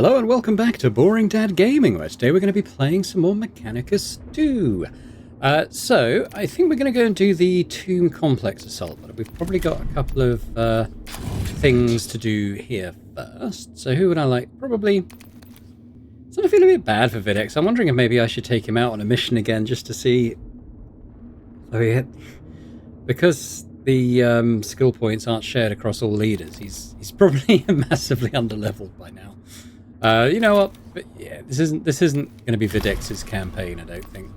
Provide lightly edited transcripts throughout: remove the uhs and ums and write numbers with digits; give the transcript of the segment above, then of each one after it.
Hello and welcome back to Boring Dad Gaming, where today we're going to be playing some more Mechanicus 2. So, I think we're going to go and do the Tomb Complex Assault, but we've probably got a couple of things to do here first. So who would I like? Probably... It's not feeling a bit bad for Videx. I'm wondering if maybe I should take him out on a mission again just to see... Oh yeah. Because the skill points aren't shared across all leaders, he's probably massively underleveled by now. You know what? But yeah, this isn't going to be Videx's campaign, I don't think.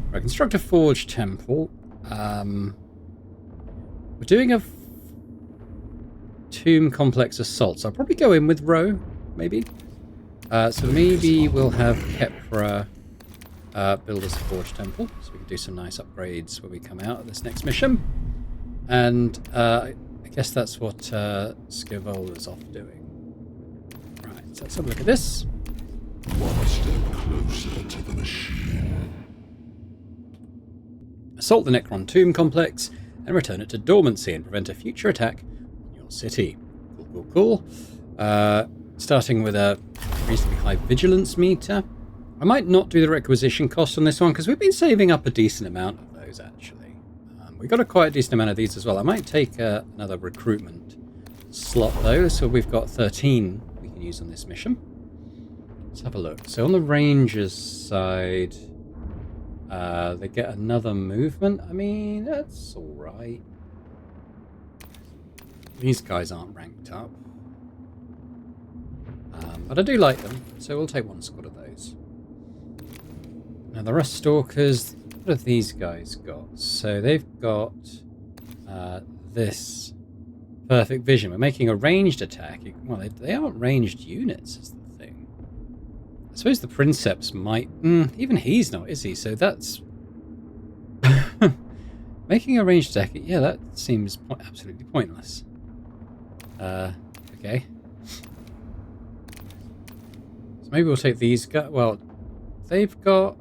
Right, construct a forge temple. We're doing a tomb complex assault, so I'll probably go in with Ro, maybe. So maybe we'll have Kepra build us a forge temple, so we can do some nice upgrades when we come out of this next mission. And I guess that's what Skivola's off doing. So let's have a look at this. One step closer to the machine. Assault the Necron tomb complex and return it to dormancy and prevent a future attack on your city. Cool. Starting with a reasonably high vigilance meter. I might not do the requisition cost on this one because we've been saving up a decent amount of those actually. We've got a quite decent amount of these as well. I might take another recruitment slot though, so we've got 13 we can use on this mission. Let's have a look. So on the Rangers side, they get another movement. I mean, that's alright. These guys aren't ranked up. But I do like them, so we'll take one squad of those. Now the Rust Stalkers, what have these guys got? So they've got this perfect vision. We're making a ranged attack. Well, they aren't ranged units is the thing. I suppose the Princeps might... even he's not, is he? So that's... making a ranged attack, yeah, that seems absolutely pointless. Okay. So maybe we'll take these guys... Well, they've got...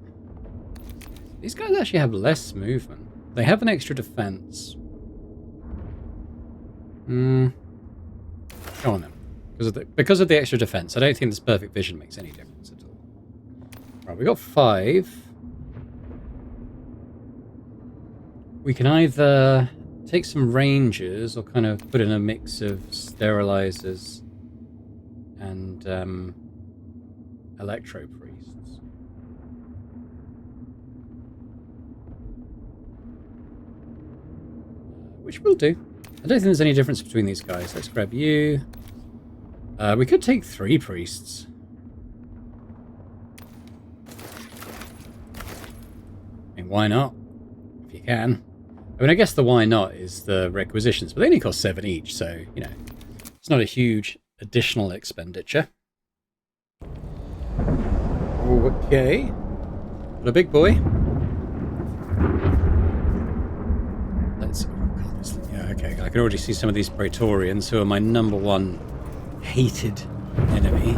These guys actually have less movement. They have an extra defense. Go on then. Because of the extra defense, I don't think this perfect vision makes any difference at all. Right, we got 5. We can either take some rangers or kind of put in a mix of sterilizers and electro priests. Which we'll do. I don't think there's any difference between these guys. Let's grab you. We could take 3 priests. I mean, why not? If you can. I mean, I guess the why not is the requisitions, but they only cost 7 each, so, you know, it's not a huge additional expenditure. Okay. What a big boy. Let's... Yeah, okay, I can already see some of these Praetorians who are my #1 hated enemy.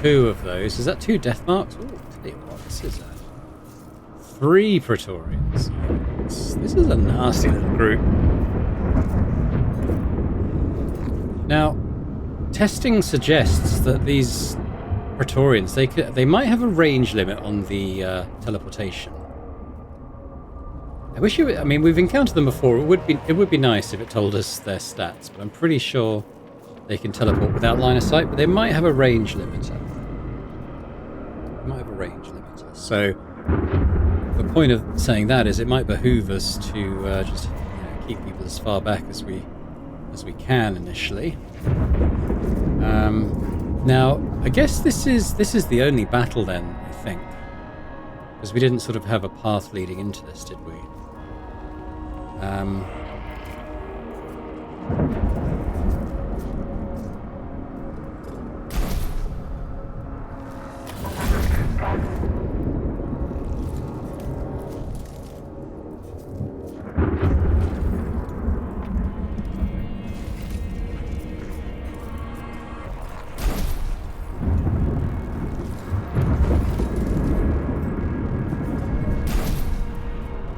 2 of those. Is that 2 death marks? Oh, tell you what, this is 3 Praetorians. This is a nasty little group. Now, testing suggests that these Praetorians, they might have a range limit on the teleportation. I wish you. I mean, we've encountered them before. It would be nice if it told us their stats, but I'm pretty sure they can teleport without line of sight. But they might have a range limiter. So the point of saying that is it might behoove us to just keep people as far back as we can initially. Now, I guess this is the only battle then. I think because we didn't sort of have a path leading into this, did we?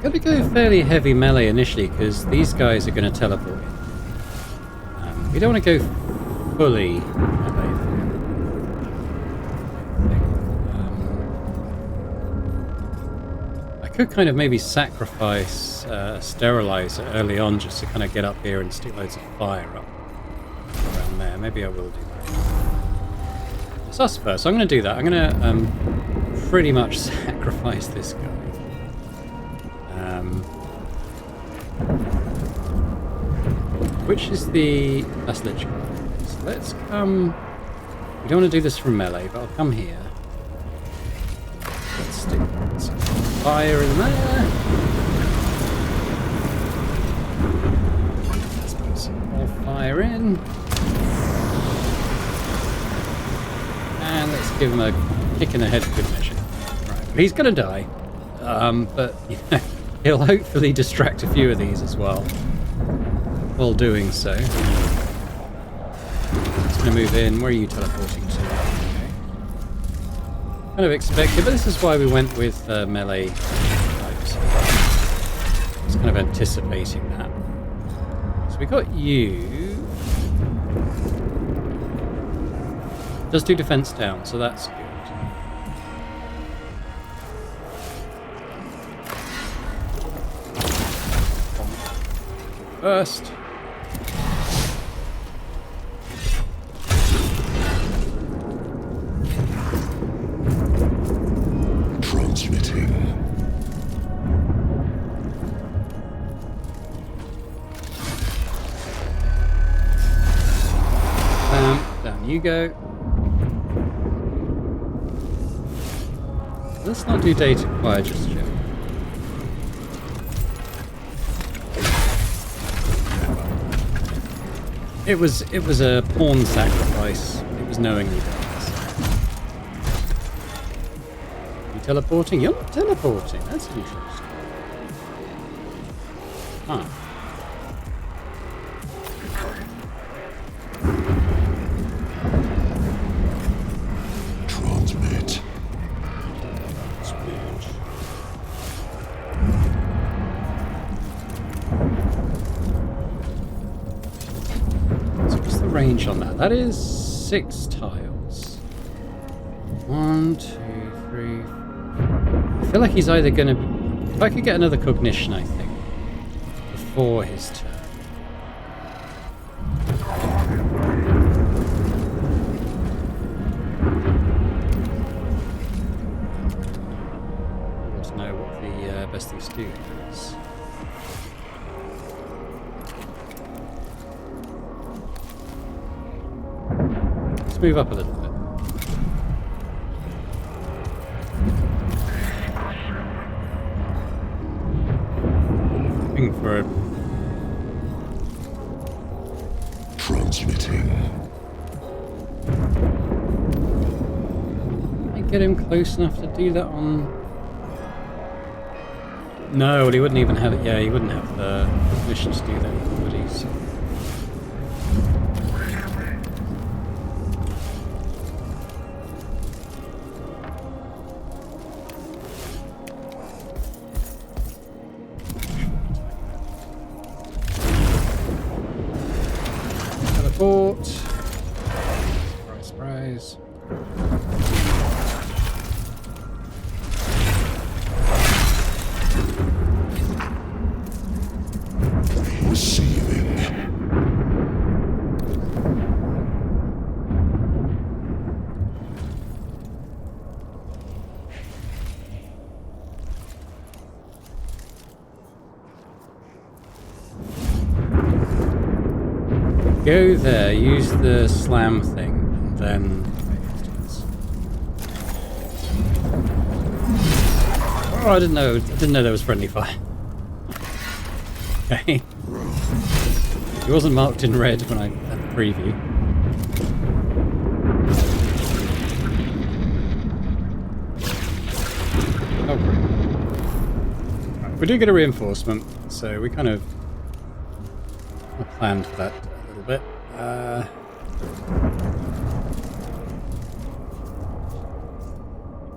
Gotta go fairly heavy melee initially because these guys are going to teleport in. We don't want to go fully melee. I could kind of maybe sacrifice a sterilizer early on just to kind of get up here and stick loads of fire up around there. Maybe I will do that. It's us first, so I'm going to do that. I'm going to pretty much sacrifice this guy. Which is the... That's Lich guy. So let's come... We don't want to do this from melee, but I'll come here. Let's stick some fire in there. Let's put some more fire in. And let's give him a kick in the head for good measure. Right, he's going to die. But you know, he'll hopefully distract a few of these as well. While doing so. Just going to move in. Where are you teleporting to? Okay. Kind of expected, but this is why we went with melee types. Just kind of anticipating that. So we got you. Does do defense down, so that's good. First. Transmitting. Down you go. Let's not do data acquire just yet. It was a pawn sacrifice. It was knowingly done. You teleporting? You're not teleporting. That's interesting. Huh. Transmit. So what's the range on that? That is 6 tiles. 1, 2, 3. I feel like he's either going to... If I could get another cognition, I think, before his turn. I want to know what the best thing to do is. Let's move up a little bit. Looking for a... Transmitting. Can I get him close enough to do that on... No, well, he wouldn't even have it. Yeah, he wouldn't have the permission to do that, would he? So... Teleport. Surprise, surprise. Receiving. Go there, use the slam thing, and then... Oh, I didn't know there was friendly fire. Okay. It wasn't marked in red when I had the preview. Oh, right. We do get a reinforcement, so we kind of planned for that a little bit.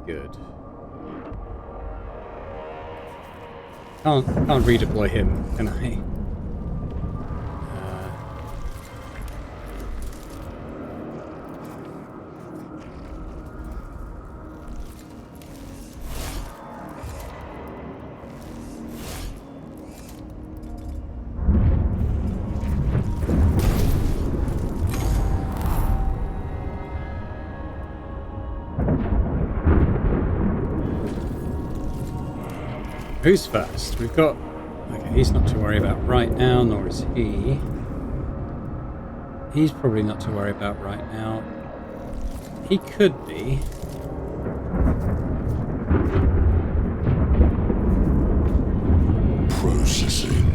Good. Can't redeploy him, can I? Who's first? We've got... Okay, he's not to worry about right now, nor is he. He's probably not to worry about right now. He could be. Processing.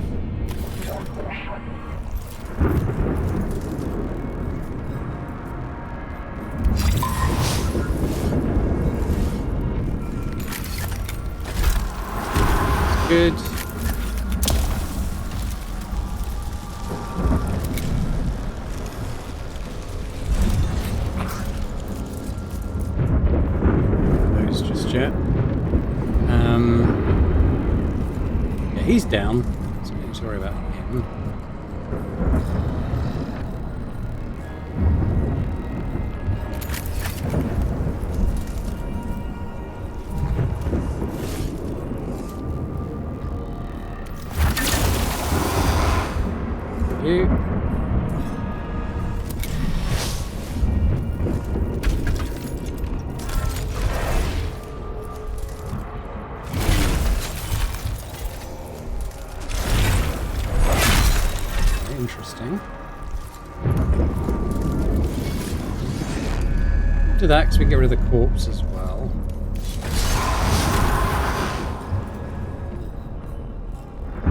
Good. Those just yet. Yeah, he's down, so don't worry about him. You. Very interesting. Do that because we can get rid of the corpse as well.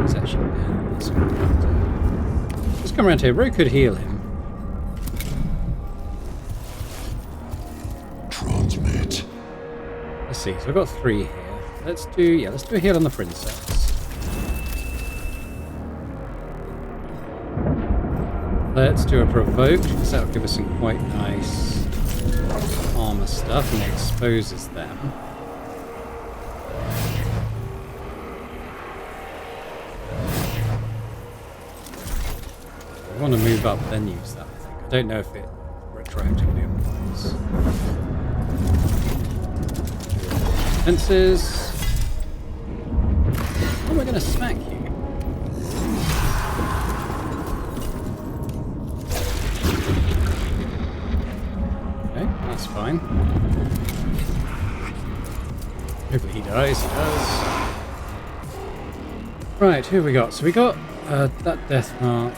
He's actually down. That's what we're gonna do. Let's come around here. Ro could heal him. Transmit. Let's see. So I've got 3 here. Let's do a heal on the princess. Let's do a provoke because that'll give us some quite nice armor stuff and it exposes them. I want to move up, then use that, I think. I don't know if it retroactively applies. Fences. How am I going to smack you? Okay, that's fine. Hopefully he dies. He does. Right, who have we got? So we got that death mark.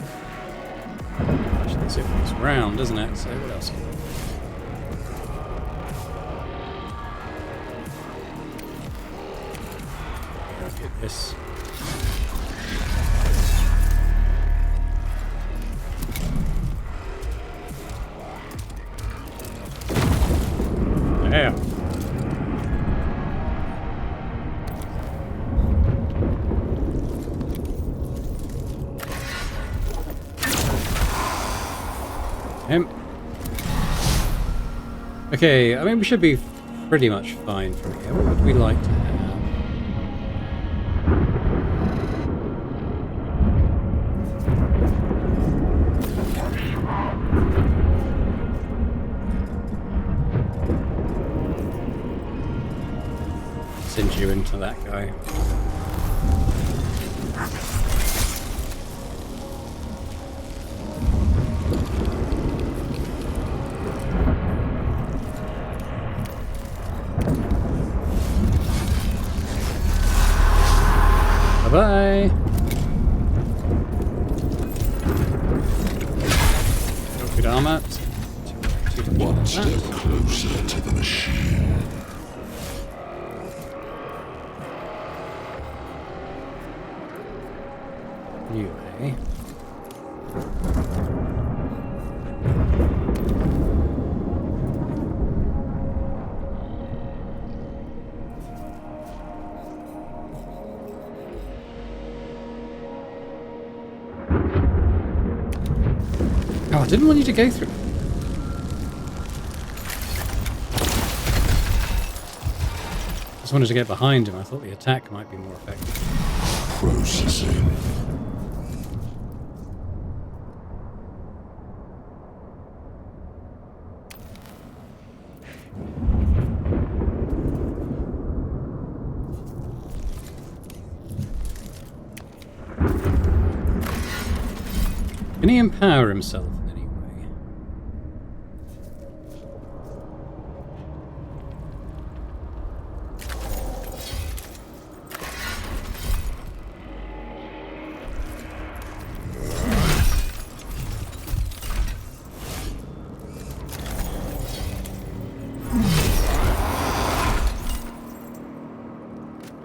Actually, that's it for this round, isn't it? So what else? Let's get this. Yeah. Him. Okay, I mean we should be pretty much fine from here. What would we like to have? Send you into that guy. Bye-bye. Got good armor. One step closer to the machine. You, eh? Oh, I didn't want you to go through. I just wanted to get behind him. I thought the attack might be more effective. Processing. Can he empower himself in any way?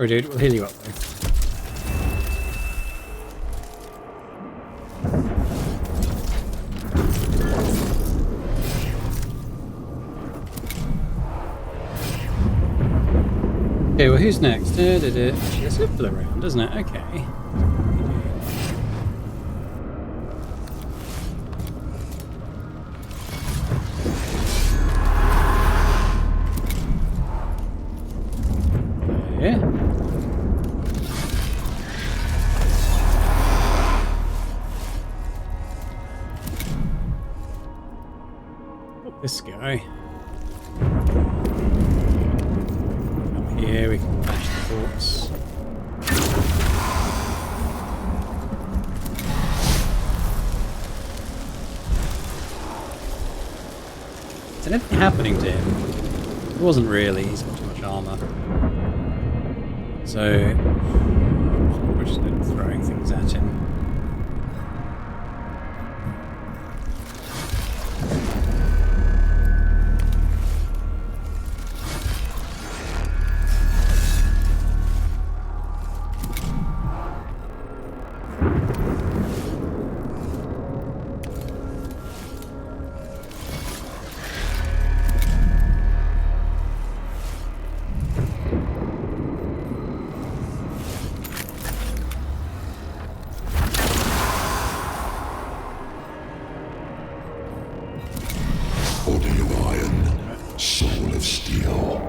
Sorry, dude. We'll heal you up, though. Okay, well, who's next? There's a people around, doesn't it? Okay. Yeah. Oh, this guy. Here we can bash the corpse. Is anything happening to him? It wasn't really, he's got too much armor. So we're just throwing things at him. Body of iron, soul of steel.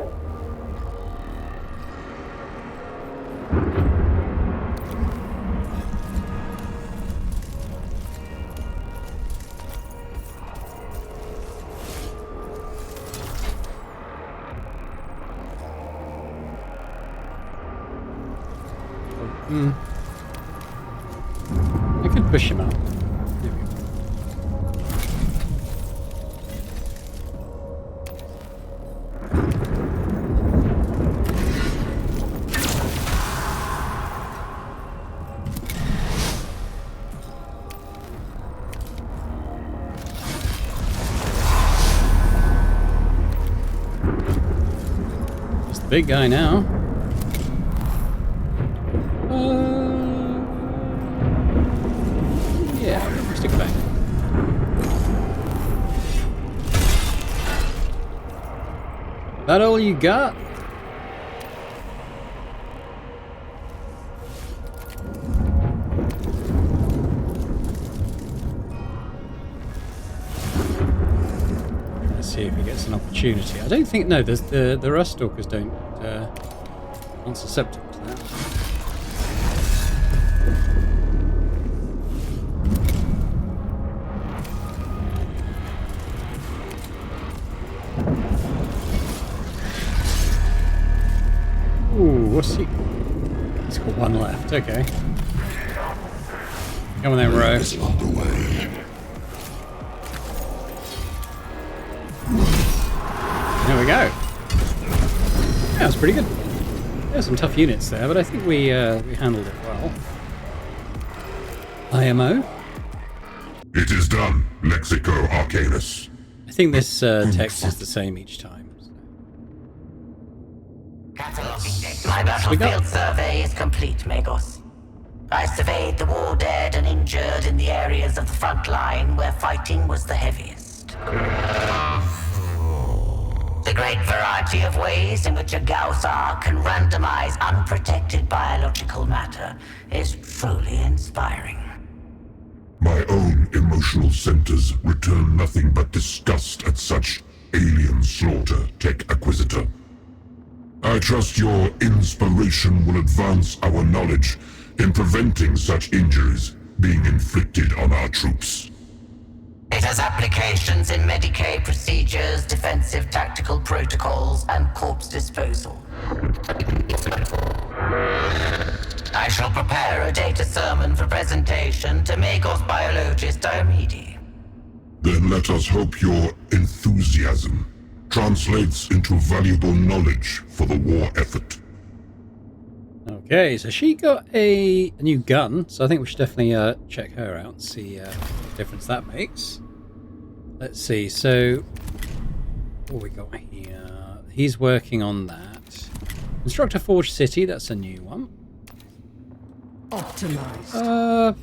I could push him out. There we go. It's the big guy now. Yeah, stick back. That all you got? Let's see if he gets an opportunity. I don't think no. There's the Rust Stalkers aren't susceptible to that. Ooh, what's he? He's got one left. Okay. Come on then, Ro. It's underway. There we go. Yeah, that was pretty good. There's some tough units there, but I think we handled it well. IMO. It is done, Lexico Arcanus. I think this text is the same each time. My battlefield survey is complete, Magos. I surveyed the war dead and injured in the areas of the front line where fighting was the heaviest. The great variety of ways in which a Gaussar can randomize unprotected biological matter is truly inspiring. My own emotional centers return nothing but disgust at such alien slaughter, Tech Acquisitor. I trust your inspiration will advance our knowledge in preventing such injuries being inflicted on our troops. It has applications in Medicaid procedures, defensive tactical protocols, and corpse disposal. I shall prepare a data sermon for presentation to Magos Biologist Diomede. Then let us hope your enthusiasm translates into valuable knowledge for the war effort. Okay, so she got a new gun, so I think we should definitely check her out and see what difference that makes. Let's see, so what we got here? He's working on that. Construct a forge city, that's a new one. Optimized.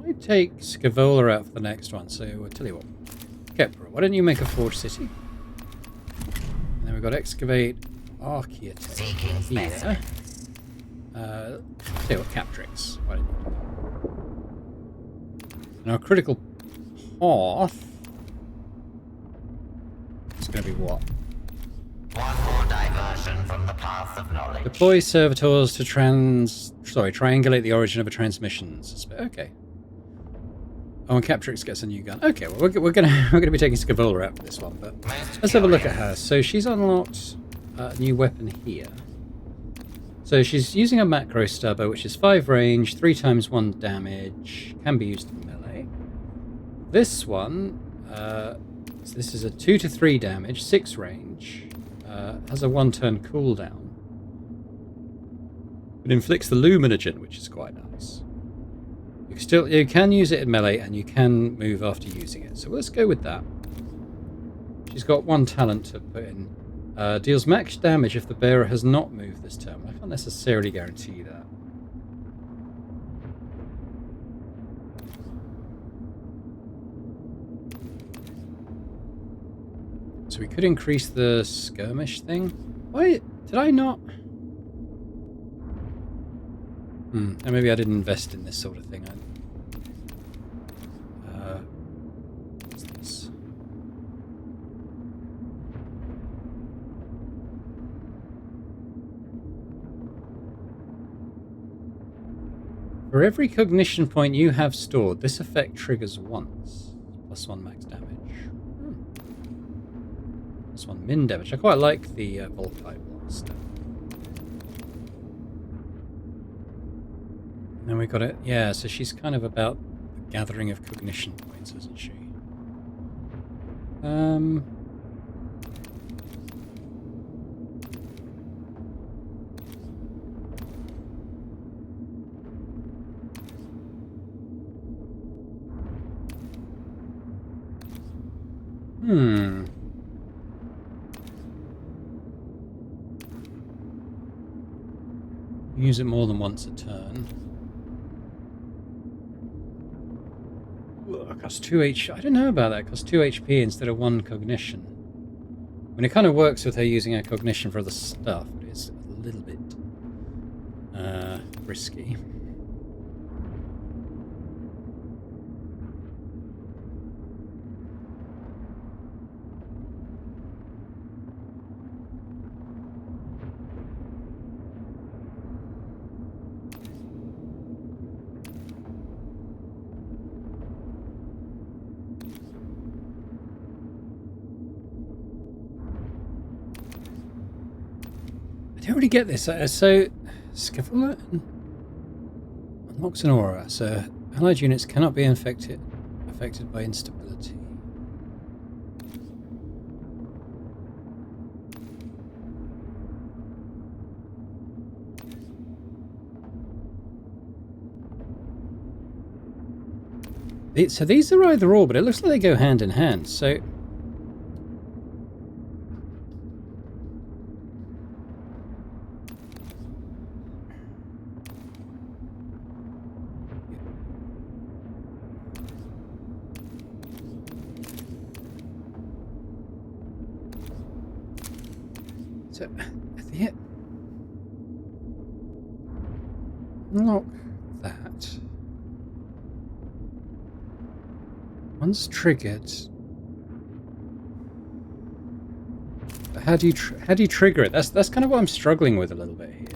I take Scavola out for the next one, so I'll tell you what. Kepra, why don't you make a forge city? And then we've got excavate Archaeotech Seeking here. specimens. Say what, Captrix. Why don't you do that? Now, critical path is going to be what? One more diversion from the path of knowledge. Deploy servitors to triangulate the origin of a transmission. Okay. Oh, and Captrix gets a new gun. Okay, well we're gonna be taking Scavola out for this one, but let's have a look at her. So she's unlocked a new weapon here. So she's using a macro stubber, which is 5 range, 3 times 1 damage, can be used in melee. This one, so this is a 2 to 3 damage, 6 range, has a 1-turn cooldown. It inflicts the Luminogen, which is quite nice. You can use it in melee, and you can move after using it. So let's go with that. She's got 1 talent to put in. Deals max damage if the bearer has not moved this turn. I can't necessarily guarantee that. So we could increase the skirmish thing. Why did I not? And maybe I didn't invest in this sort of thing. What's this? For every cognition point you have stored, this effect triggers once. +1 max damage. +1 min damage. I quite like the Volkite Blast. And then we got it. Yeah, so she's kind of about the gathering of cognition points, isn't she? Use it more than once a turn. Costs 2 HP. I don't know about that. It costs 2 HP instead of 1 cognition. I mean, it kind of works with her using her cognition for other stuff, but it's a little bit risky. I don't really get this. So, Scavola unlocks an aura, so allied units cannot be affected by instability. So these are either or, but it looks like they go hand in hand. So. So, at the end, unlock that. Once triggered, but how do you trigger it? That's kind of what I'm struggling with a little bit here.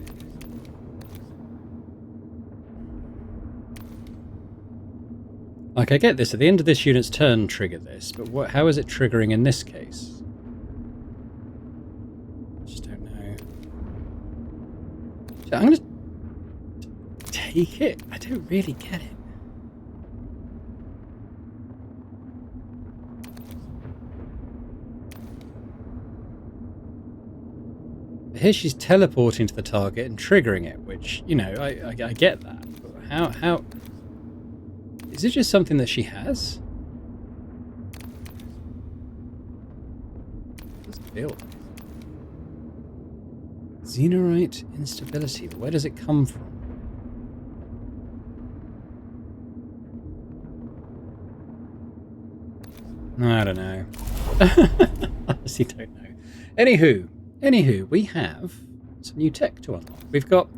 Like, I get this at the end of this unit's turn, trigger this, but how is it triggering in this case? So I'm going to take it. I don't really get it. Here she's teleporting to the target and triggering it, which, you know, I get that. But how... Is it just something that she has? field. Xenorite instability. Where does it come from? I don't know. Honestly, don't know. Anywho, we have some new tech to unlock. We've got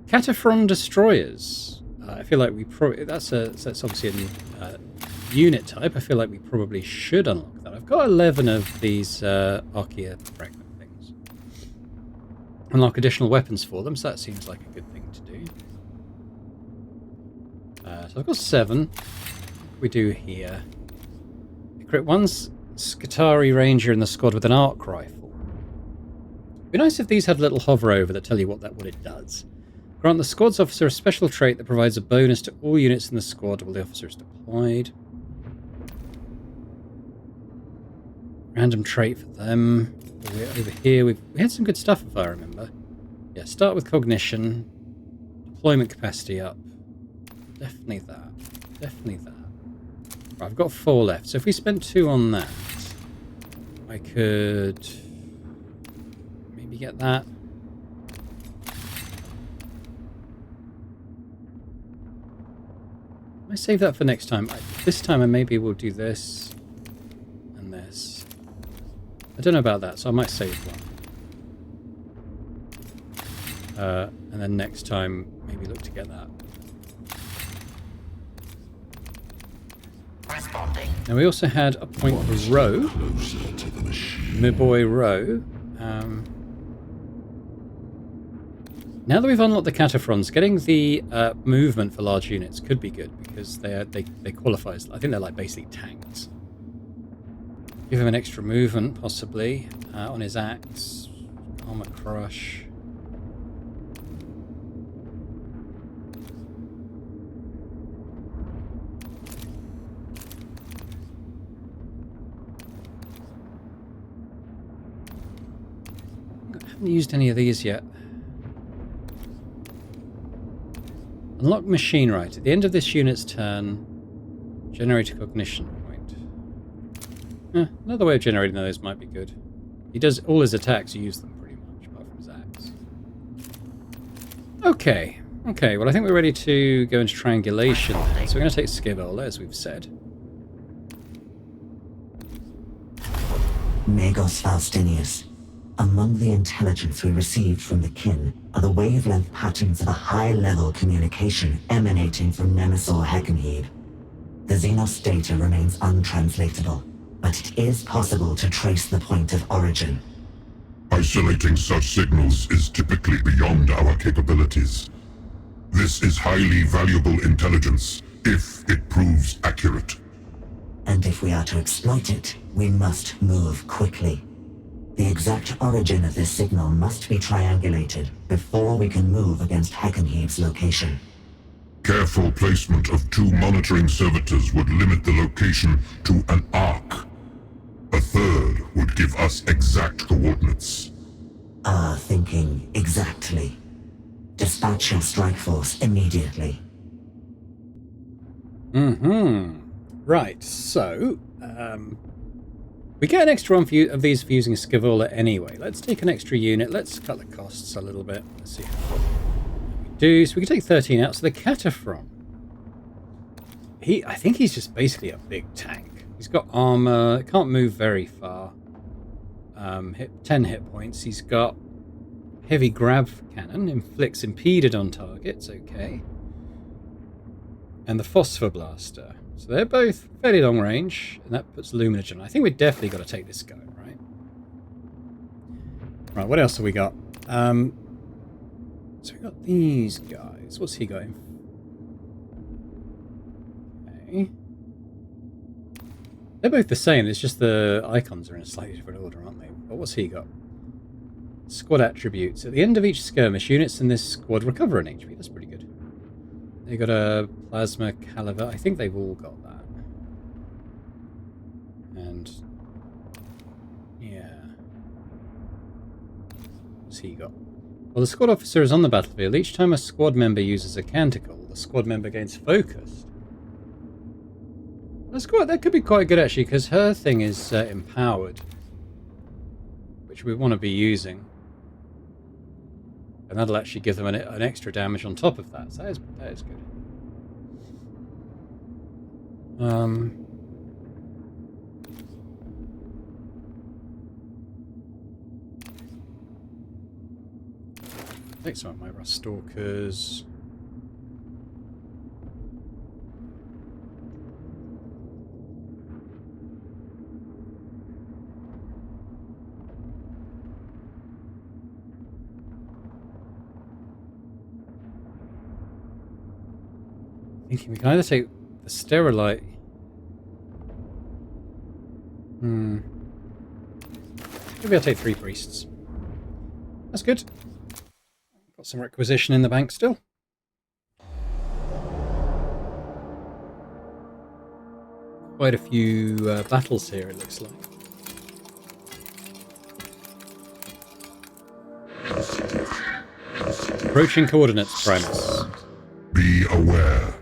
Cataphron destroyers. I feel like we that's obviously a new unit type. I feel like we probably should unlock that. I've got 11 of these Archaea fragment things. Unlock additional weapons for them, so that seems like a good thing to do. So I've got 7. We do here. Equip one Skitari Ranger in the squad with an arc rifle. It'd be nice if these had a little hover over that tell you what it does. Grant the squad's officer a special trait that provides a bonus to all units in the squad while the officer is deployed. Random trait for them. Over here, we had some good stuff if I remember. Yeah, start with cognition. Deployment capacity up. Definitely that. Definitely that. Right, I've got 4 left, so if we spent 2 on that, I could maybe get that. I save that for next time. This time I maybe will do this and this. I don't know about that, so I might save one. And then next time maybe look to get that. Responding. Now we also had a point for Row. My boy Row. Now that we've unlocked the Cataphrons, getting the movement for large units could be good because they qualify as, I think they're like basically tanks. Give him an extra movement possibly on his axe, armor crush. I haven't used any of these yet. Unlock machine right. At the end of this unit's turn, generate a cognition point. Another way of generating those might be good. He does all his attacks, use them pretty much, apart from his axe. Okay. Okay, well I think we're ready to go into triangulation then. So we're going to take Skivola, as we've said. Magos Faustinius. Among the intelligence we received from the kin are the wavelength patterns of a high-level communication emanating from Nemesis Heckenheeb. The Xenos data remains untranslatable, but it is possible to trace the point of origin. Isolating such signals is typically beyond our capabilities. This is highly valuable intelligence, if it proves accurate. And if we are to exploit it, we must move quickly. The exact origin of this signal must be triangulated before we can move against Heckenheeb's location. Careful placement of 2 monitoring servitors would limit the location to an arc. A third would give us exact coordinates. Thinking exactly. Dispatch your strike force immediately. Right, so, we get an extra one of these for using a Skivola anyway. Let's take an extra unit. Let's cut the costs a little bit. Let's see how we do. So we can take 13 out. So the Cataphron. I think he's just basically a big tank. He's got armor. Can't move very far. 10 hit points. He's got heavy grab cannon. Inflicts impeded on targets. Okay. And the Phosphor Blaster. So they're both fairly long range, and that puts Luminogen. I think we've definitely got to take this guy, right? Right, what else have we got? So we got these guys. What's he got? Okay. They're both the same, it's just the icons are in a slightly different order, aren't they? But what's he got? Squad attributes. At the end of each skirmish, units in this squad recover an HP. That's pretty good. They got a plasma caliber. I think they've all got that. And yeah. What's he got? Well, the squad officer is on the battlefield. Each time a squad member uses a canticle, the squad member gains focused. That could be quite good actually, because her thing is empowered, which which we want to be using. And that'll actually give them an extra damage on top of that. So that is good. Take some of my Rust Stalkers. Thinking we can either take the Sterilite. Maybe I'll take 3 priests. That's good. Got some requisition in the bank still. Quite a few battles here, it looks like. Approaching coordinates, Primus. Be aware.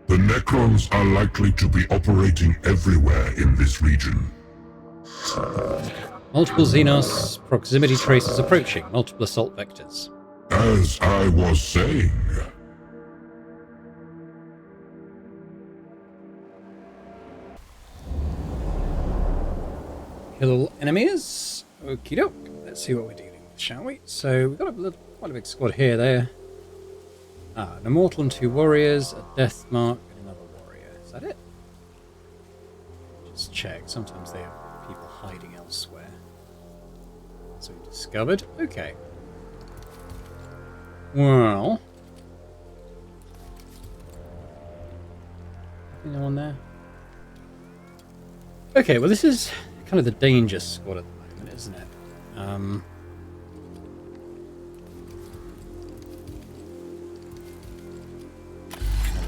The Necrons are likely to be operating everywhere in this region. Multiple Xenos proximity traces approaching. Multiple assault vectors. As I was saying. Kill enemies. Okie doke. Let's see what we're dealing with, shall we? So we've got quite a big squad here. There. An Immortal and 2 warriors, a Death Mark, and another warrior. Is that it? Just check. Sometimes they have people hiding elsewhere. So we discovered. Okay. Well. Anyone there? Okay, well this is kind of the danger squad at the moment, isn't it?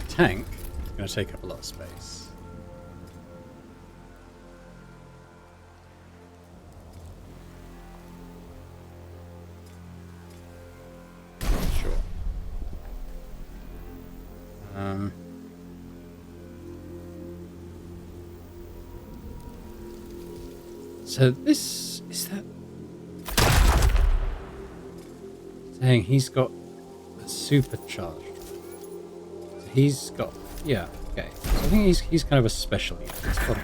The tank is going to take up a lot of space. Sure. So this is that saying he's got a supercharged. So he's got, yeah, okay. So I think he's kind of a special unit. That's probably.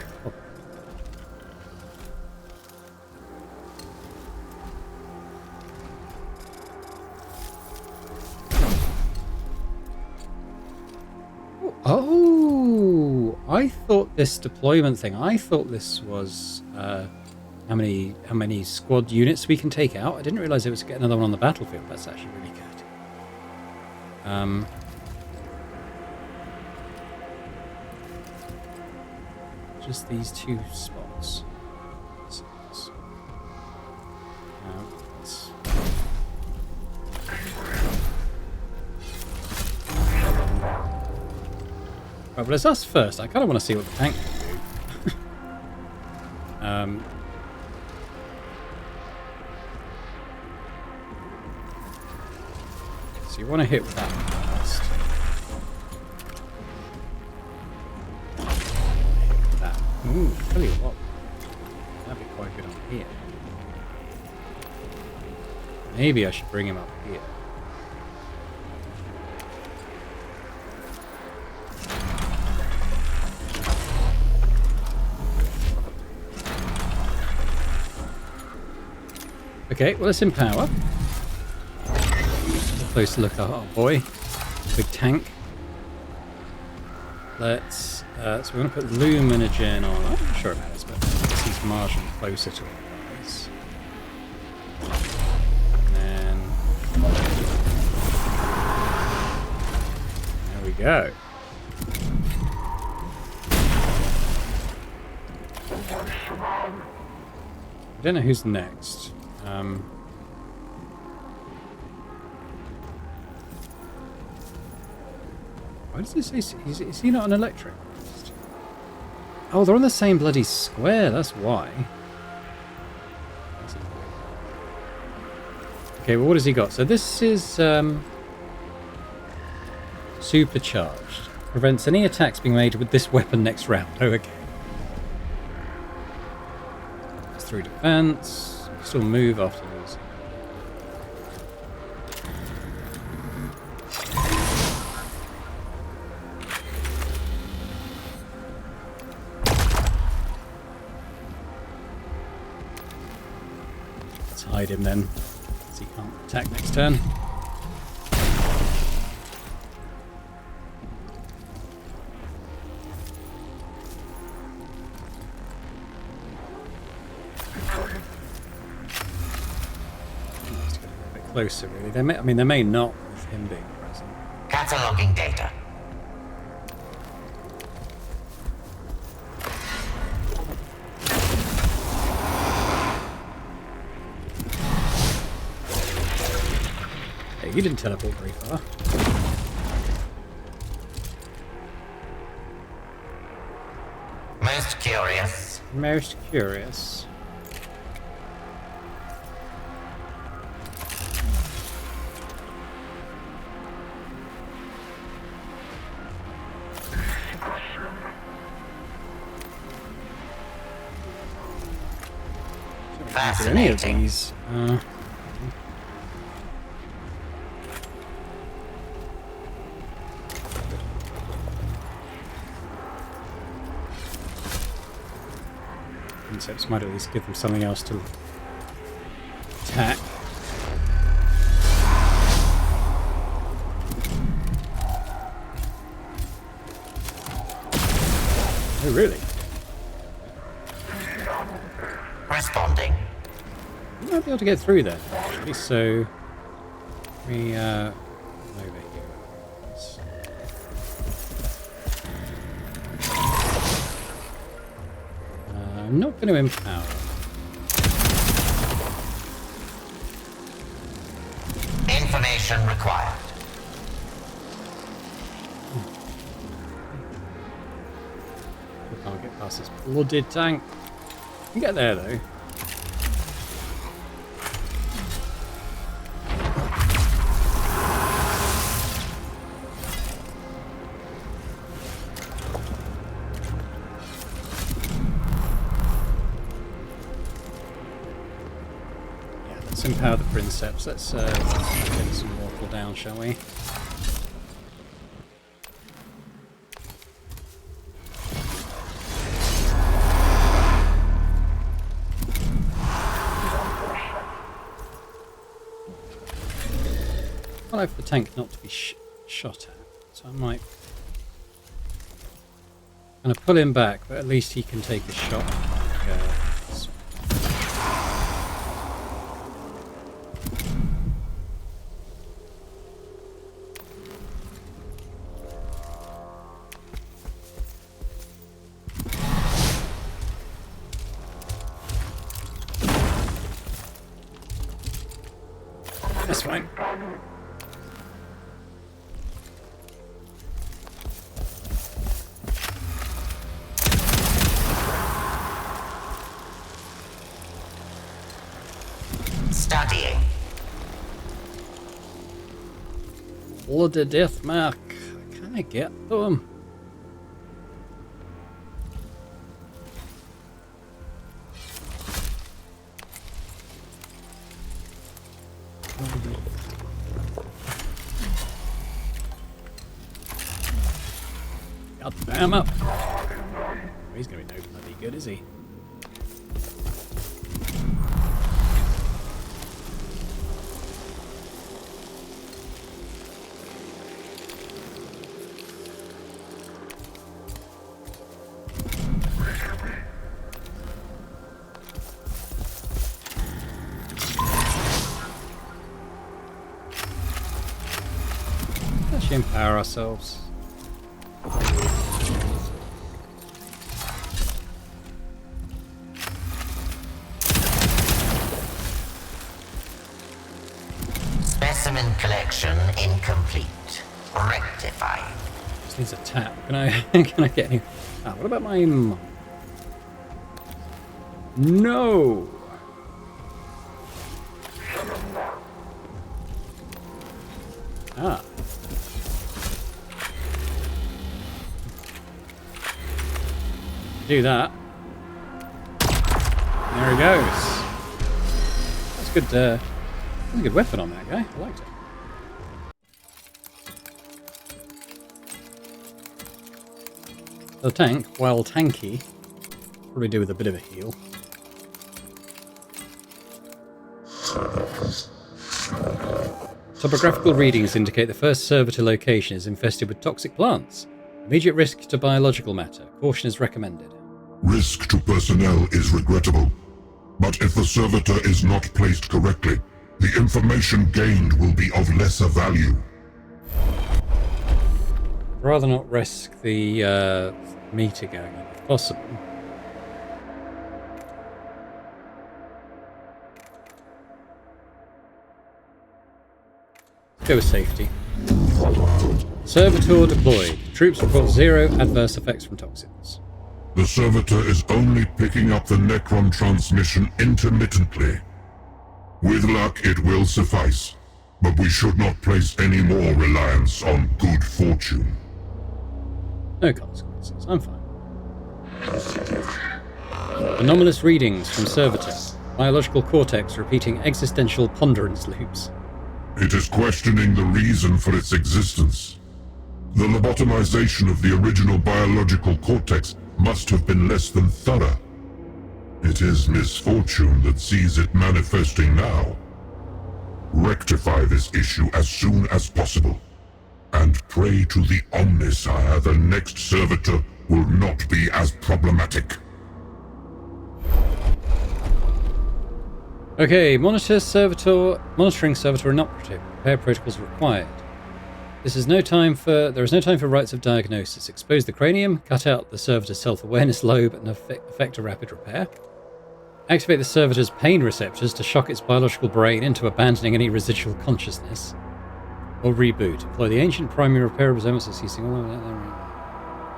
Oh, I thought this deployment thing. I thought this was how many squad units we can take out. I didn't realize it was to get another one on the battlefield. That's actually really good. Just these 2 spots. Right, well, it's us first. I kind of want to see what the tank can do. So you want to hit with that first. Hit with that. Ooh, tell you what. That'd be quite good on here. Maybe I should bring him up here. Okay, well, let's empower. A closer look at our boy. Big tank. Let's, so we're going to put Luminogen on. I'm not sure it matters, but he's marginally closer to our guys. And then. There we go. I don't know who's next. Why does it say... Is he not an electric? Oh, they're on the same bloody square, that's why. Okay, well, what has he got? So this is... supercharged. Prevents any attacks being made with this weapon next round. Oh, okay. It's 3 defense. Still move after these. Let's hide him then, so he can't attack next turn. Closer, really. They may not with him being present. Cataloging data. Hey, you didn't teleport very far. Most curious. Most curious. Any of Fascinating. these. Insects might at least give them something else to attack. Oh, really? Responding. You might be able to get through there, actually, so we over here. I'm not going to empower. Information required. We can't get past this blooded tank. We can get there though. Let's empower the Princeps. Let's get some mortal down, shall we? I like for the tank not to be shot at, so I might kind of pull him back, but at least he can take a shot. That's fine. Studying. Blood of death mark. Can I get to him? God damn up. He's gonna be no bloody good, is he? Let's empower ourselves. Specimen collection incomplete. Rectifying. Just needs a tap. Can I can I get any? Ah, what about my mum? No. Ah. Do that. There he goes. It's a good, a good weapon on that guy. I liked it. The tank, while tanky, probably do with a bit of a heal. Topographical readings indicate the first servitor location is infested with toxic plants. Immediate risk to biological matter. Caution is recommended. Risk to personnel is regrettable, but if the servitor is not placed correctly, the information gained will be of lesser value. Rather not risk the meter going up if possible. Let's go with safety. Servitor deployed. Troops report 0 adverse effects from toxins. The servitor is only picking up the Necron transmission intermittently. With luck, it will suffice, but we should not place any more reliance on good fortune. No consequences. I'm fine. Anomalous readings from servitor. Biological cortex repeating existential ponderance loops. It is questioning the reason for its existence. The lobotomization of the original biological cortex must have been less than thorough. It is misfortune that sees it manifesting now. Rectify this issue as soon as possible, and pray to the Omnisire the next servitor will not be as problematic. Okay, monitoring servitor inoperative. Repair protocols required. There is no time for rites of diagnosis. Expose the cranium, cut out the servitor's self-awareness lobe, and effect a rapid repair. Activate the servitor's pain receptors to shock its biological brain into abandoning any residual consciousness. Or reboot. Employ the ancient primary repair resemblance ceasing all of that.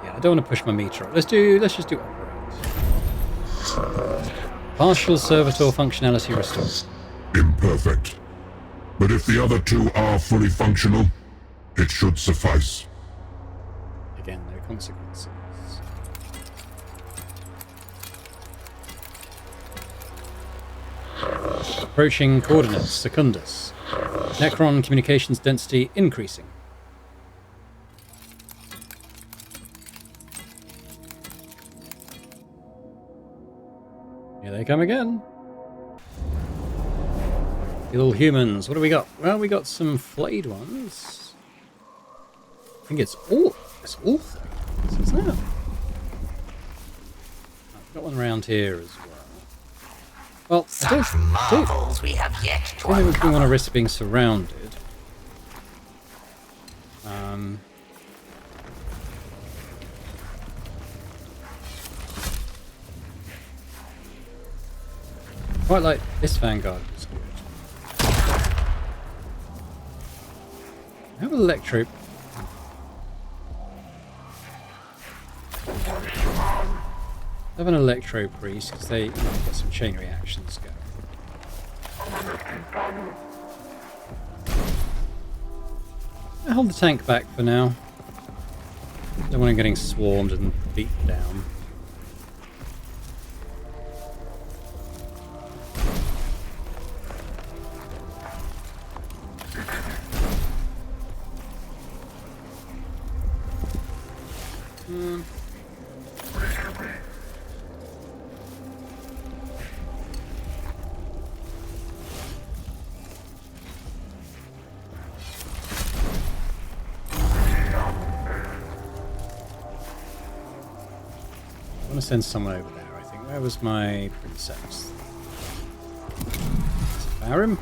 Yeah, I don't want to push my meter up. Let's just do operate. Partial servitor functionality restored. Imperfect. But if the other two are fully functional, it should suffice. Again, no consequences. Approaching coordinates, Secundus. Necron communications density increasing. Here they come again. You little humans, what do we got? Well, we got some flayed ones. I think it's all isn't it? I've got one around here as well. Well, Such marvels we have yet to I don't think we want to uncover. risk being surrounded. Quite like this Vanguard was good. I have an electro. I have an electro priest because they got some chain reactions going. I'll hold the tank back for now. Don't want him getting swarmed and beat down. I want to send someone over there, I think. Where was my princess? Devour him?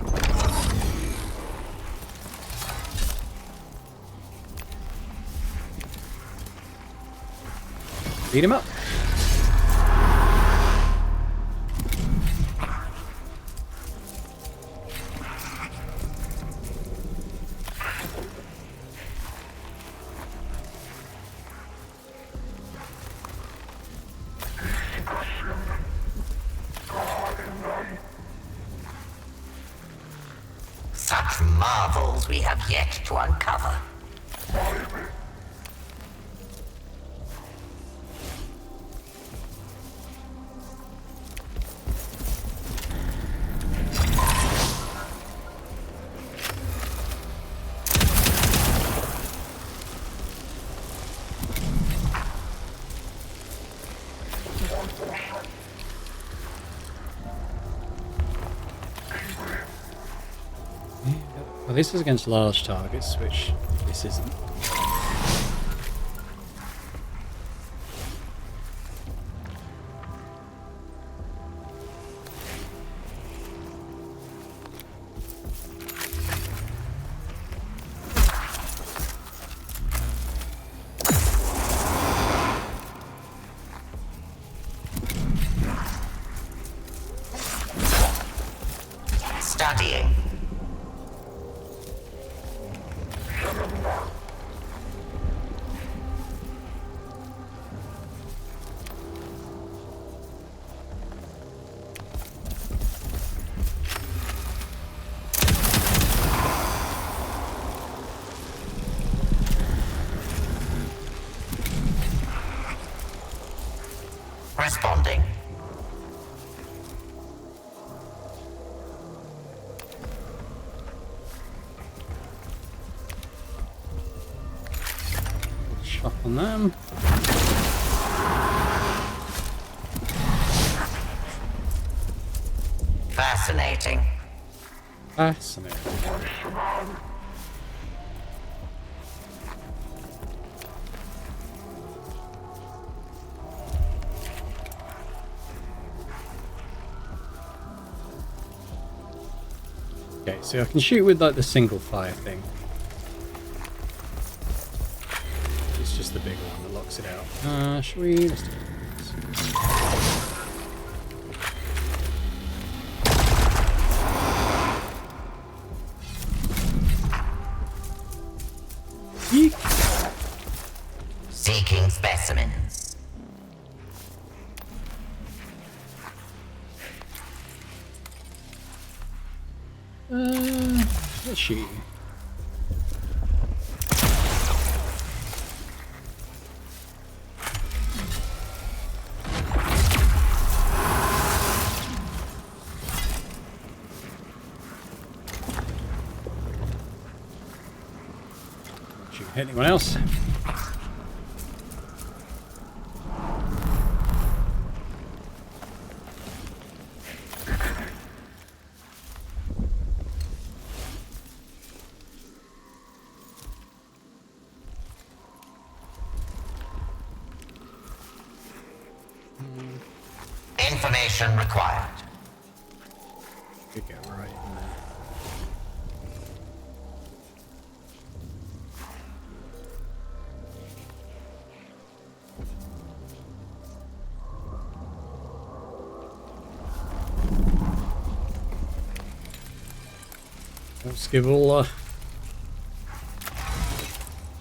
Beat him up. Such marvels we have yet to uncover. Well, this is against large targets, which this isn't. Studying. Responding. Shot on them. Fascinating. Fascinating. Okay, so I can shoot with like the single fire thing. It's just the bigger one that locks it out. Shall we? Let's do it. Yeek. Seeking specimens. Let's shoot you. Anyone else? Information required. Could go right in there. Let's give all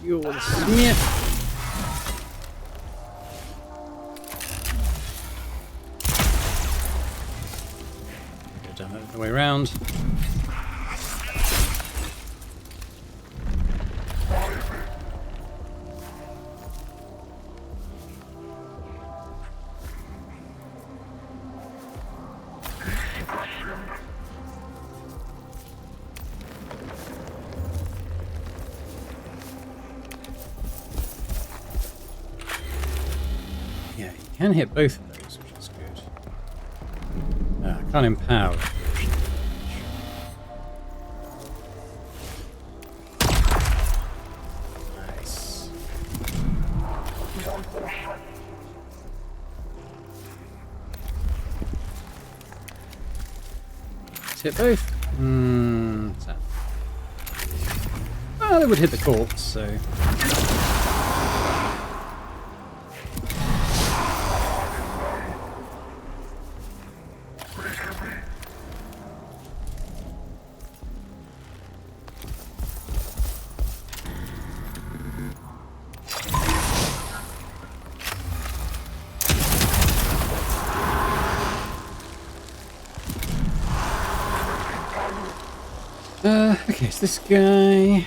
you the smith. Go down the way around. Yeah, you can hit both of those, which is good. I can't empower. Nice. Let's hit both. What's that? Well, they would hit the corpse, so. Okay, so this guy.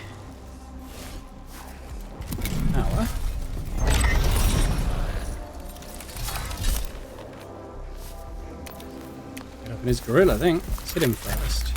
Power. Get up in his grill, I think. Let's hit him first.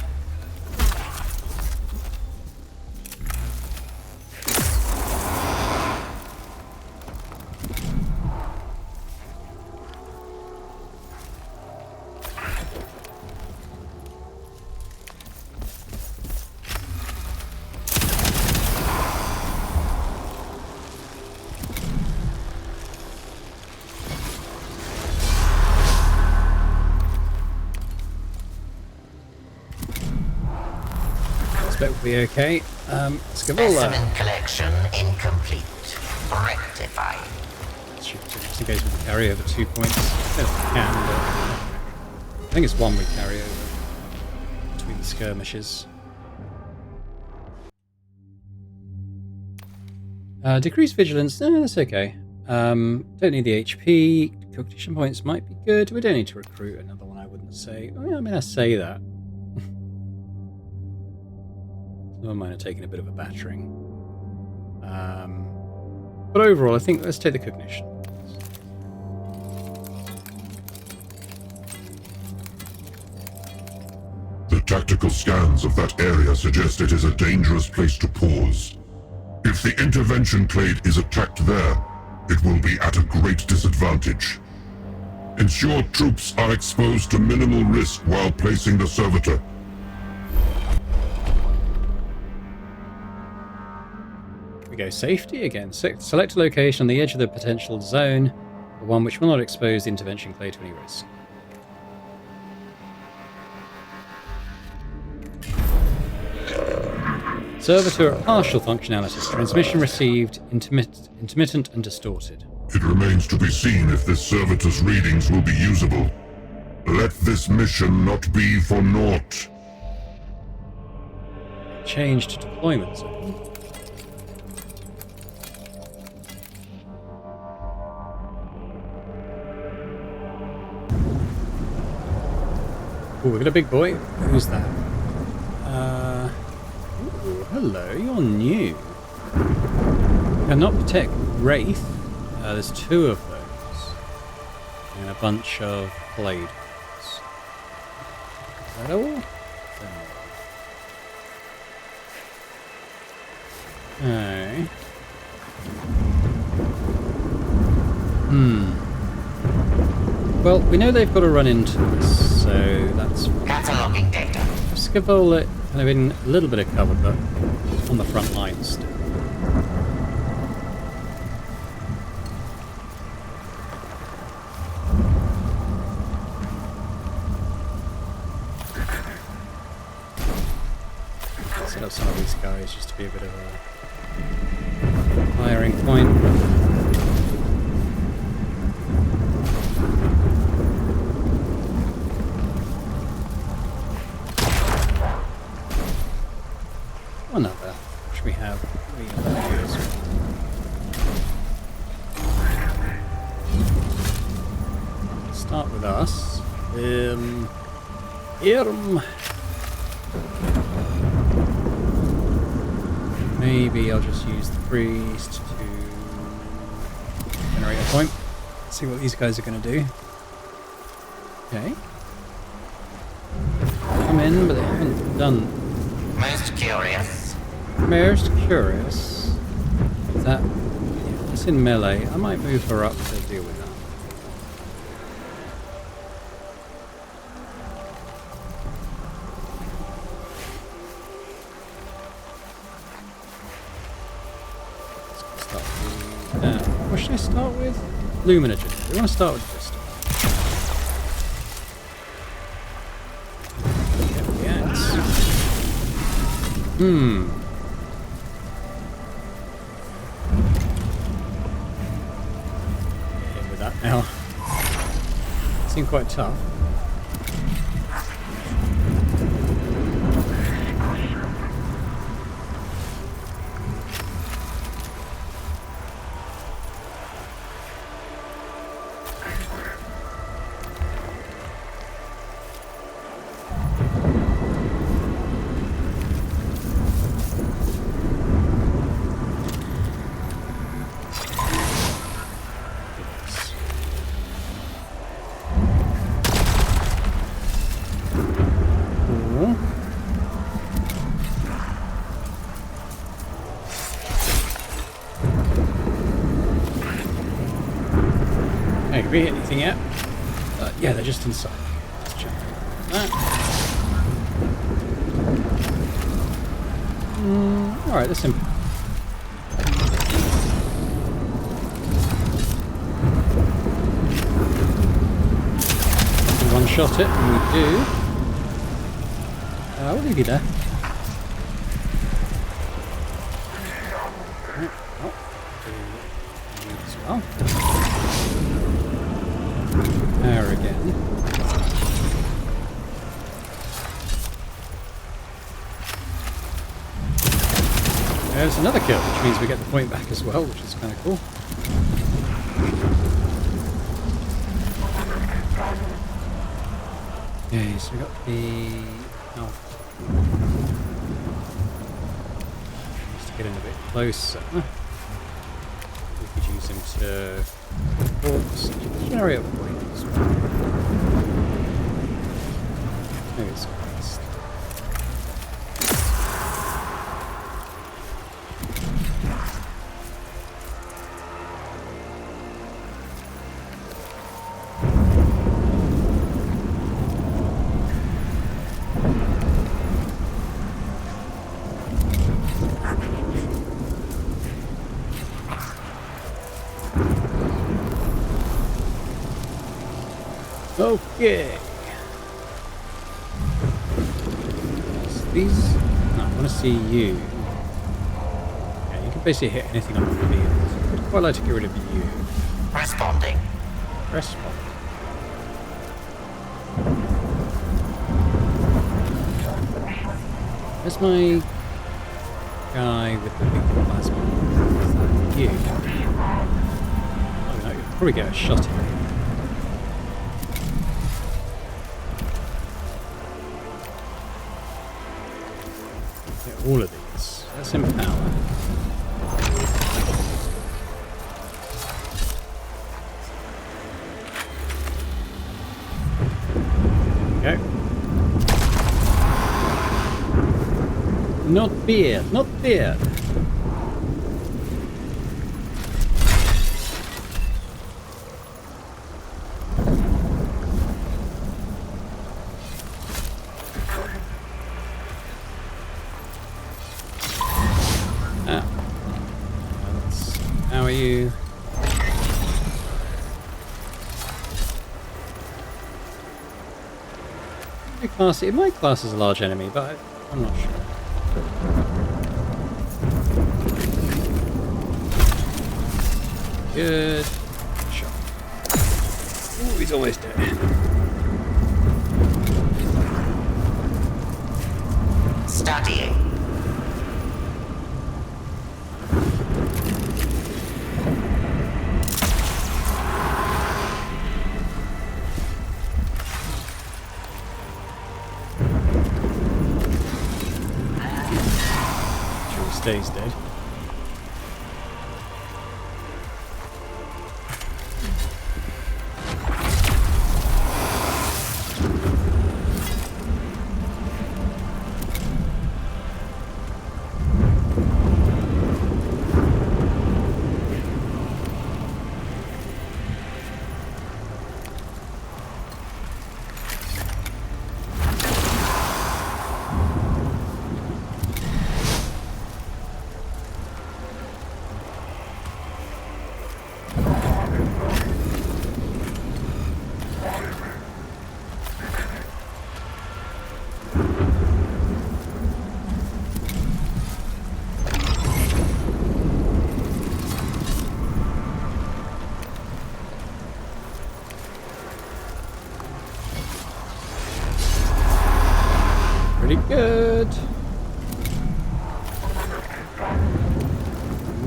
expect we'll be okay. Scabola. Specimen collection incomplete. Rectified. Just in case we can carry over 2 points. Yes, we can, but I think it's 1 we carry over between the skirmishes. Decreased vigilance, no, that's okay. Don't need the HP. Cognition points might be good. We don't need to recruit another one, I wouldn't say. I mean, I say that. Some of mine are taking a bit of a battering. But overall, I think let's take the cognition. The tactical scans of that area suggest it is a dangerous place to pause. If the intervention clade is attacked there, it will be at a great disadvantage. Ensure troops are exposed to minimal risk while placing the servitor. Here we go, safety again. Select a location on the edge of the potential zone, the one which will not expose the intervention clade to any risk. Servitor at partial functionality. Transmission received, intermittent and distorted. It remains to be seen if this servitor's readings will be usable. Let this mission not be for naught. Change to deployment zone. Oh, we got a big boy. Who's that? Ooh, hello, you're new. Cannot detect Wraith. There's 2 of those. And a bunch of Blade. Is that all? Okay. Well, we know they've got to run into us, so that's fine. Cataloging data. Scabola kind of in a little bit of cover, but on the front line still. Set up some of these guys just to be a bit of a firing point. Another, which we have 3 of those. Start with us. Maybe I'll just use the priest to generate a point. See what these guys are going to do. Okay. Come in, but they haven't done. Most curious. Most curious. Is that? Yeah, it's in melee. I might move her up to deal with that. What should I start with? Luminogen. We want to start with Crystal. Get the axe. Hit with that now. Seemed quite tough. Hey, have we hit anything yet? Yeah, they're just inside. Let's check that. Alright, that's simple. One shot it, and we do. We'll leave you there. power again. There's another kill, which means we get the point back as well, which is kind of cool. Okay, so we got the alpha. Just to get in a bit closer. We could use him to force chariot point as well. Maybe it's best. Okay. So these. No, I want to see you. Yeah, you can basically hit anything on the field. I'd quite like to get rid of you. Responding. Respond. Where's my guy with the big plasma? Is that you? Oh no, you'll probably get a shot at me. All of these. Let's empower. There we go. Not beard, not beard. How are you? It might class as a large enemy, but I'm not sure. Good shot. Ooh, he's almost dead. Studying. Stays dead. Pretty good.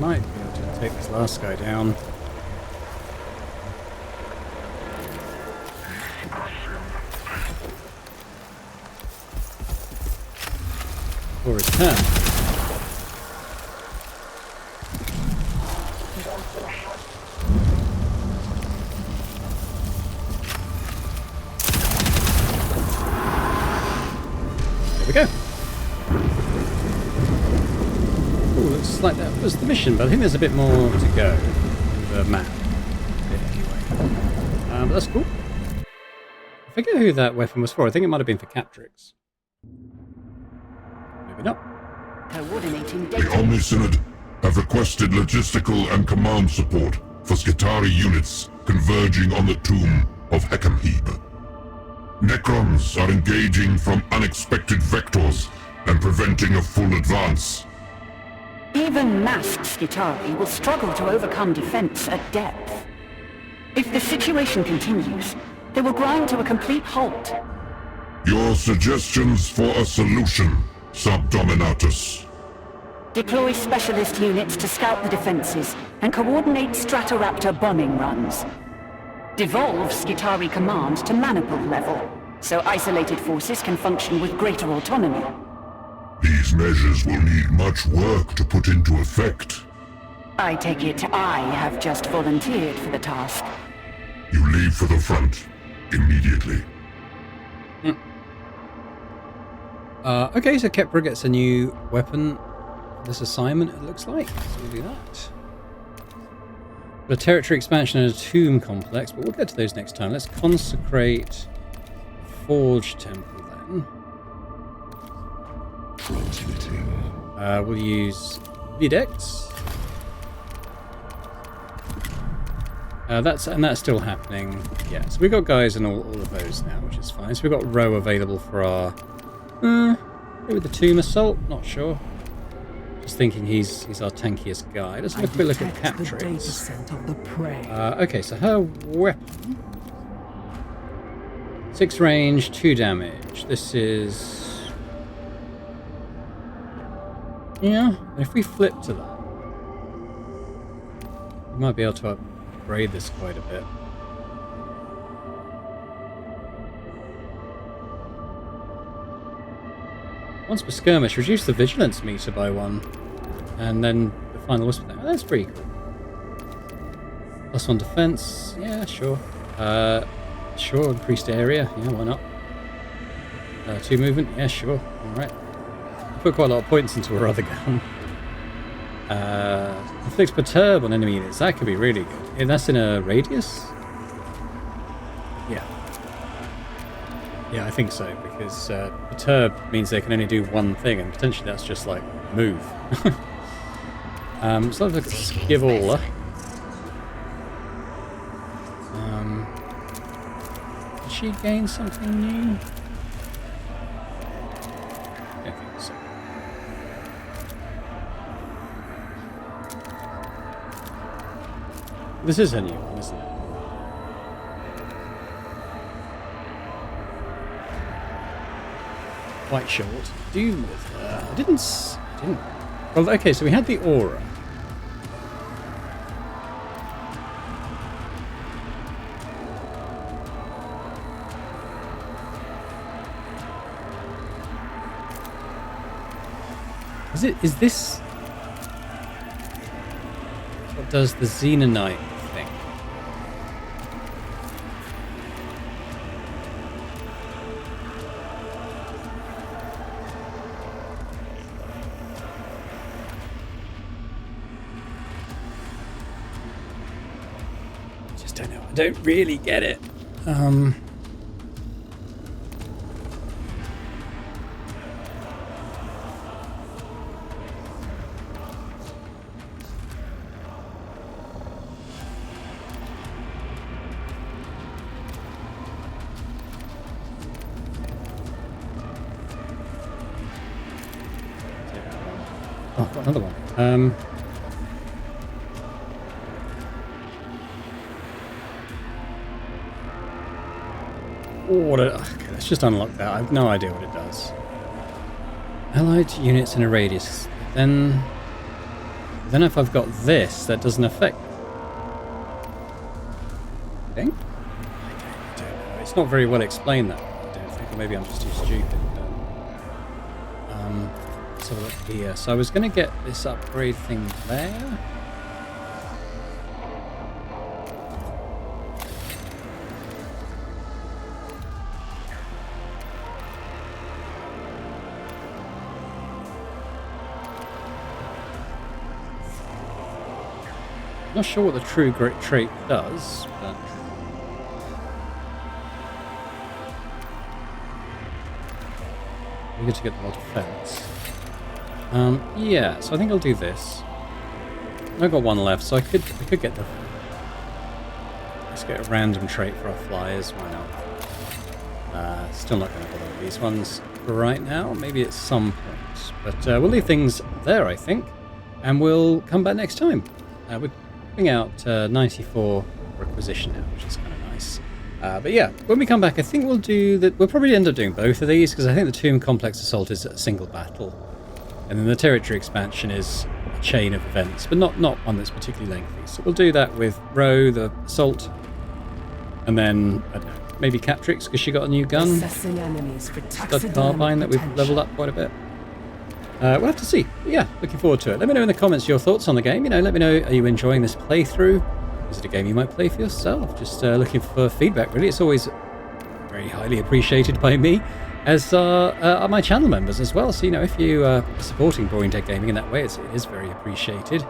Might be able to take this last guy down. For his turn. There we go. Ooh, looks like that was the mission, but I think there's a bit more to go in the map. Anyway. But that's cool. I forget who that weapon was for. I think it might have been for Captrix. Maybe not. Coordinating The data. Omnisynod have requested logistical and command support for Skitarii units converging on the tomb of Heckenheeb. Necrons are engaging from unexpected vectors and preventing a full advance. Even masked Skitarii will struggle to overcome defense at depth. If the situation continues, They will grind to a complete halt. Your suggestions for a solution, Subdominatus. Deploy specialist units to scout the defenses and coordinate Stratoraptor bombing runs. Devolve Skitarii Command to maniple level, so isolated forces can function with greater autonomy. These measures will need much work to put into effect. I take it I have just volunteered for the task. You leave for the front immediately. Okay, so Kepra gets a new weapon for this assignment, it looks like. So we'll do that. A territory expansion and a tomb complex, but we'll get to those next time. Let's consecrate a Forge Temple then. We'll use Videx. That's still happening. Yeah, so we've got guys in all of those now, which is fine. So we've got Row available for our maybe with the Tomb Assault, not sure. Just thinking he's our tankiest guy. Let's have a quick look at cap traits. Okay, so her weapon. 6 range, 2 damage. This is... yeah, if we flip to that, we might be able to upgrade this quite a bit. Once per skirmish, reduce the vigilance meter by 1. And then the final whisper thing. Oh, that's pretty cool. +1 defense. Yeah, sure. Sure, increased area. Yeah, why not? 2 movement. Yeah, sure. Alright. I put quite a lot of points into her other gun. Inflicts perturb on enemy units. That could be really good. And that's in a radius? Yeah. Yeah, I think so, because perturb means they can only do one thing, and potentially that's just like move. So let's look at Skivola. Did she gain something new? I don't think so. This is a new one, isn't it? Quite short. Do with her. I didn't. Well, okay, so we had the aura. Is this what does the Xenonite thing? Just don't know. I don't really get it. Oh, I've got another one. Okay, let's just unlock that. I have no idea what it does. Allied units in a radius. Then if I've got this, that doesn't affect. I think? I don't know. It's not very well explained, that. I don't think. Or maybe I'm just too stupid. So look here. So I was going to get this upgrade thing there. Not sure what the true great trait does, but we get to get more defense. Yeah, so I think I'll do this. I've got one left, so I could get the. Let's get a random trait for our flyers. Why not? Still not going to bother with these ones right now. Maybe at some point, but we'll leave things there, I think, and we'll come back next time. We're putting out 94 requisition now, which is kind of nice. But yeah, when we come back, I think we'll do that. We'll probably end up doing both of these because I think the Tomb Complex Assault is a single battle, and then the territory expansion is a chain of events, but not one that's particularly lengthy. So we'll do that with Ro, the assault, and then I don't know, maybe Catrix because she got a new gun, stud carbine that we've leveled up quite a bit. We'll have to see. Yeah, looking forward to it. Let me know in the comments your thoughts on the game. Let me know, are you enjoying this playthrough? Is it a game you might play for yourself? Just looking for feedback, really. It's always very highly appreciated by me, as are my channel members as well. So, if you are supporting Boring Dead Gaming in that way, it is very appreciated.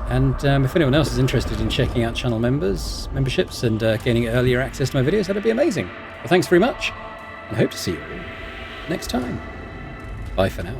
And if anyone else is interested in checking out channel memberships and gaining earlier access to my videos, that'd be amazing. Well, thanks very much, and I hope to see you all next time. Bye for now.